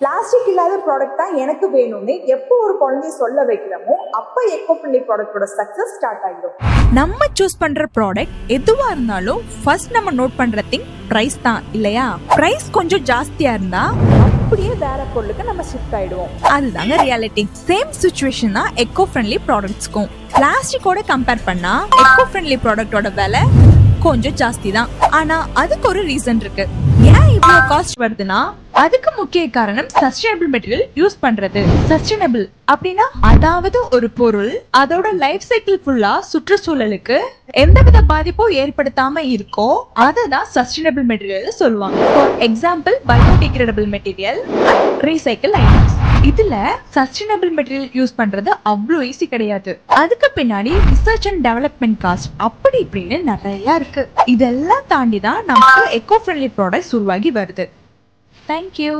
Plastic இல்லாத product தான் எனக்கு வேணும்னு எப்போ ஒரு குழந்தைய சொல்ல வைக்கிறோமோ அப்போ எக்கோ ஃப்ரெண்ட்லி ப்ராடக்டோட சக்சஸ் ஸ்டார்ட் ஆகிடும். நம்ம சூஸ் பண்ற ப்ராடக்ட் எதுவா இருந்தாலும் ஃபர்ஸ்ட் நம்ம நோட் பண்ற திங் பிரைஸ் தான் இல்லையா? பிரைஸ் கொஞ்சம் ஜாஸ்தியா இருந்தா அப்படியே வேற பொருளுக்கு நம்ம ஷிஃப்ட் ஆயிடுவோம். அதுதாங்க ரியாலிட்டி. சேம் சிச்சுவேஷன் தான் எக்கோ ஃப்ரெண்ட்லி ப்ராடக்ட்ஸ்க்கும். பிளாஸ்டிக்கோட கம்பேர் பண்ணா எக்கோ ஃப்ரெண்ட்லி ப்ராடக்டோட விலை கொஞ்சம் ஜாஸ்தி தான். ஆனா அதுக்கு ஒரு ரீசன் இருக்கு. ஏன் இவ்வளவு காஸ்ட் வருதுன்னா அதுக்கு முக்கிய காரணம் சஸ்டைனபிள் மெட்டீரியல் யூஸ் பண்றது. சஸ்டைனபிள் அப்படின்னா அதாவது ஒரு பொருள் அதோட லைஃப் சைக்கிள் ஃபுல்லா சுற்றுச்சூழலுக்கு எந்தவித பாதிப்பும் ஏற்படுத்தாம இருக்கோ அதுதான் சஸ்டைனபிள் மெட்டீரியல் சொல்லுவாங்க. For example biodegradable material, recycle items. இதுல சஸ்டைனபிள் மெட்டீரியல் யூஸ் பண்றது அவ்வளோ ஈஸி கிடையாது. அதுக்கு பின்னாடி ரிசர்ச் அண்ட் டெவலப்மெண்ட் காஸ்ட் அப்படி இப்படின்னு நிறைய இருக்கு. இதெல்லாம் தாண்டி தான் நமக்கு எக்கோ ஃப்ரெண்ட்லி ப்ராடக்ட்ஸ் உருவாகி வருது. Thank you.